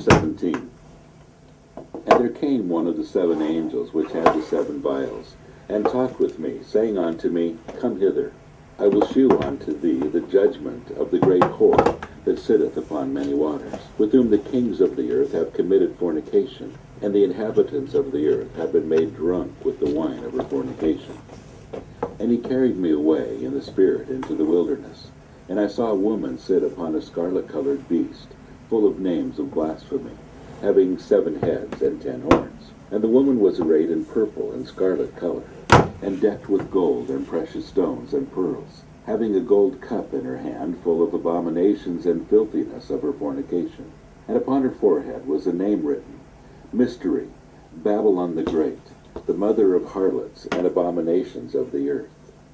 17. And there came one of the 7 angels which had the 7 vials, and talked with me, saying unto me, Come hither, I will shew unto thee the judgment of the great whore that sitteth upon many waters, with whom the kings of the earth have committed fornication, and the inhabitants of the earth have been made drunk with the wine of her fornication. And he carried me away in the spirit into the wilderness, and I saw a woman sit upon a scarlet-colored beast, full of names of blasphemy, having 7 heads and 10 horns. And the woman was arrayed in purple and scarlet color, and decked with gold and precious stones and pearls, having a gold cup in her hand full of abominations and filthiness of her fornication. And upon her forehead was a name written, Mystery, Babylon the Great, the mother of harlots and abominations of the earth.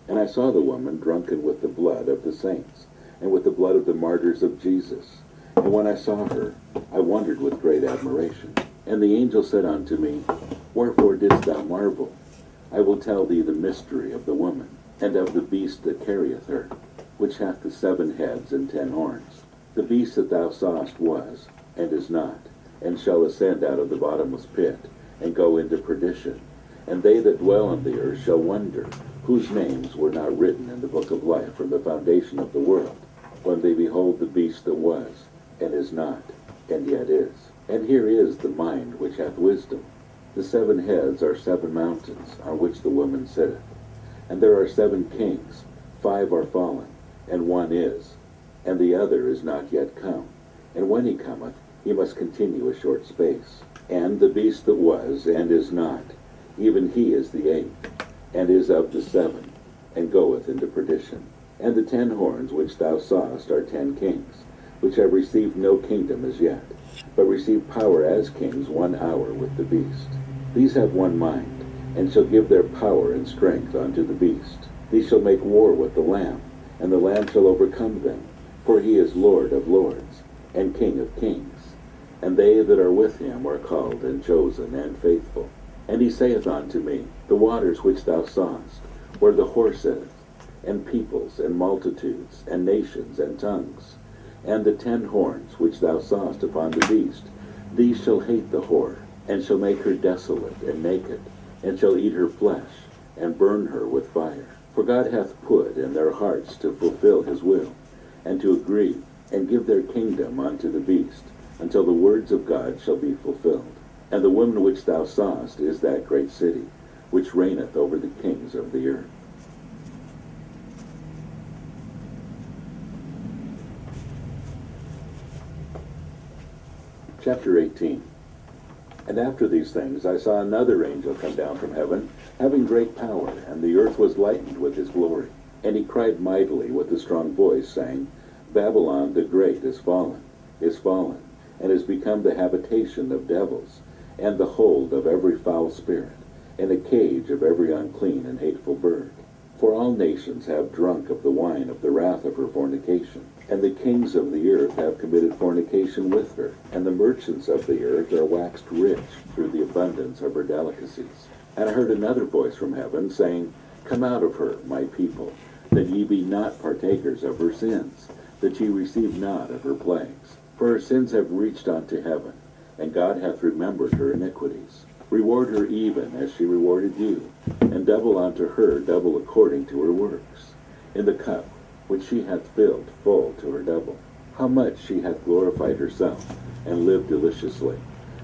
And I saw the woman drunken with the blood of the saints, and with the blood of the martyrs of Jesus. And when I saw her, I wondered with great admiration. And the angel said unto me, Wherefore didst thou marvel? I will tell thee the mystery of the woman, and of the beast that carrieth her, which hath the 7 heads and 10 horns. The beast that thou sawest was, and is not, and shall ascend out of the bottomless pit, and go into perdition. And they that dwell on the earth shall wonder, whose names were not written in the book of life from the foundation of the world, when they behold the beast that was, and is not, and yet is. And here is the mind which hath wisdom. The 7 heads are 7 mountains, on which the woman sitteth. And there are 7 kings, 5 are fallen, and 1 is, and the other is not yet come. And when he cometh, he must continue a short space. And the beast that was, and is not, even he is the 8th, and is of the 7, and goeth into perdition. And the 10 horns which thou sawest are 10 kings, which have received no kingdom as yet, but receive power as kings 1 hour with the beast. These have one mind, and shall give their power and strength unto the beast. These shall make war with the Lamb, and the Lamb shall overcome them, for he is Lord of lords, and King of kings. And they that are with him are called and chosen and faithful. And he saith unto me, The waters which thou sawest, where the whore sitteth, and peoples, and multitudes, and nations, and tongues, and the 10 horns which thou sawest upon the beast, these shall hate the whore, and shall make her desolate and naked, and shall eat her flesh, and burn her with fire. For God hath put in their hearts to fulfill his will, and to agree, and give their kingdom unto the beast, until the words of God shall be fulfilled. And the woman which thou sawest is that great city, which reigneth over the kings of the earth. Chapter 18. And after these things I saw another angel come down from heaven, having great power, and the earth was lightened with his glory. And he cried mightily with a strong voice, saying, Babylon the great is fallen, and is become the habitation of devils, and the hold of every foul spirit, and a cage of every unclean and hateful bird. For all nations have drunk of the wine of the wrath of her fornication. And the kings of the earth have committed fornication with her, and the merchants of the earth are waxed rich through the abundance of her delicacies. And I heard another voice from heaven, saying, Come out of her, my people, that ye be not partakers of her sins, that ye receive not of her plagues. For her sins have reached unto heaven, and God hath remembered her iniquities. Reward her even as she rewarded you, and double unto her double according to her works. In the cup which she hath filled full to her double. How much she hath glorified herself, and lived deliciously.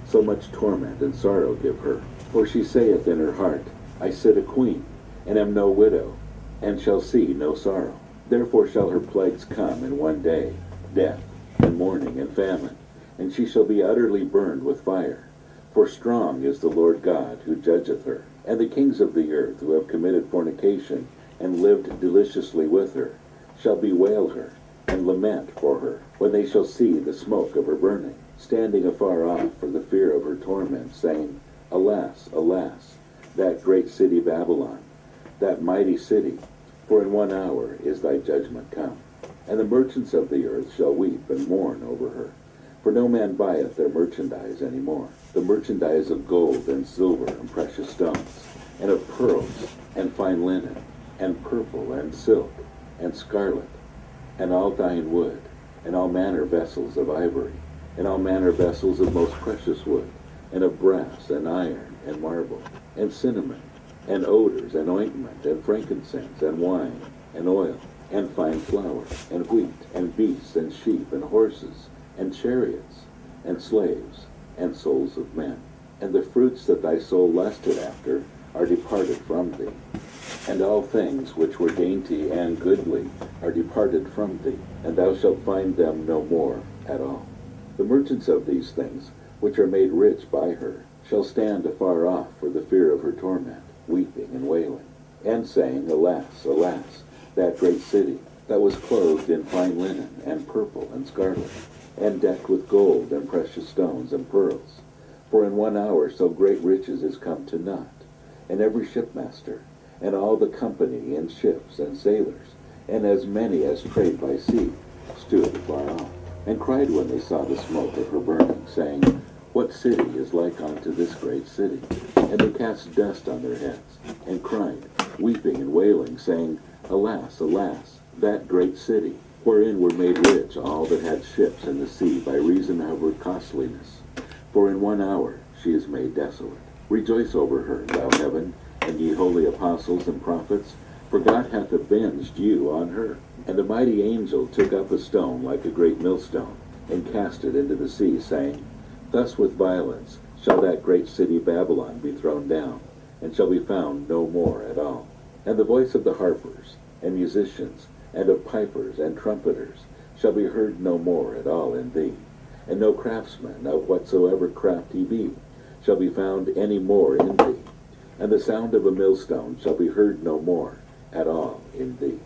So much torment and sorrow give her. For she saith in her heart, I sit a queen, and am no widow, and shall see no sorrow. Therefore shall her plagues come in one day, death, and mourning, and famine, and she shall be utterly burned with fire. For strong is the Lord God who judgeth her. And the kings of the earth who have committed fornication, and lived deliciously with her, shall bewail her, and lament for her, when they shall see the smoke of her burning, standing afar off for the fear of her torment, saying, Alas, alas, that great city Babylon, that mighty city, for in 1 hour is thy judgment come. And the merchants of the earth shall weep and mourn over her, for no man buyeth their merchandise any more, the merchandise of gold and silver and precious stones, and of pearls and fine linen, and purple and silk, and scarlet, and all fine wood, and all manner vessels of ivory, and all manner vessels of most precious wood, and of brass, and iron, and marble, and cinnamon, and odors, and ointment, and frankincense, and wine, and oil, and fine flour, and wheat, and beasts, and sheep, and horses, and chariots, and slaves, and souls of men. And the fruits that thy soul lusted after are departed from thee, and all things which were dainty and goodly are departed from thee, and thou shalt find them no more at all. The merchants of these things, which are made rich by her, shall stand afar off for the fear of her torment, weeping and wailing, and saying, Alas, alas, that great city, that was clothed in fine linen, and purple, and scarlet, and decked with gold, and precious stones, and pearls. For in 1 hour so great riches is come to naught. And every shipmaster, and all the company in ships, and sailors, and as many as trade by sea, stood afar off, and cried when they saw the smoke of her burning, saying, What city is like unto this great city? And they cast dust on their heads, and cried, weeping and wailing, saying, Alas, alas, that great city, wherein were made rich all that had ships in the sea by reason of her costliness. For in 1 hour she is made desolate. Rejoice over her, thou heaven, and ye holy apostles and prophets, for God hath avenged you on her. And the mighty angel took up a stone like a great millstone, and cast it into the sea, saying, Thus with violence shall that great city Babylon be thrown down, and shall be found no more at all. And the voice of the harpers, and musicians, and of pipers, and trumpeters, shall be heard no more at all in thee. And no craftsman, of whatsoever craft he be, shall be found any more in thee. And the sound of a millstone shall be heard no more at all in thee.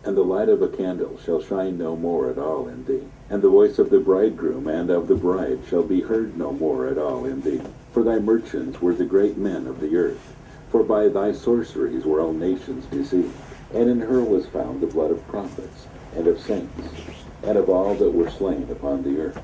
And the light of a candle shall shine no more at all in thee. And the voice of the bridegroom and of the bride shall be heard no more at all in thee. For thy merchants were the great men of the earth. For by thy sorceries were all nations deceived. And in her was found the blood of prophets, and of saints, and of all that were slain upon the earth,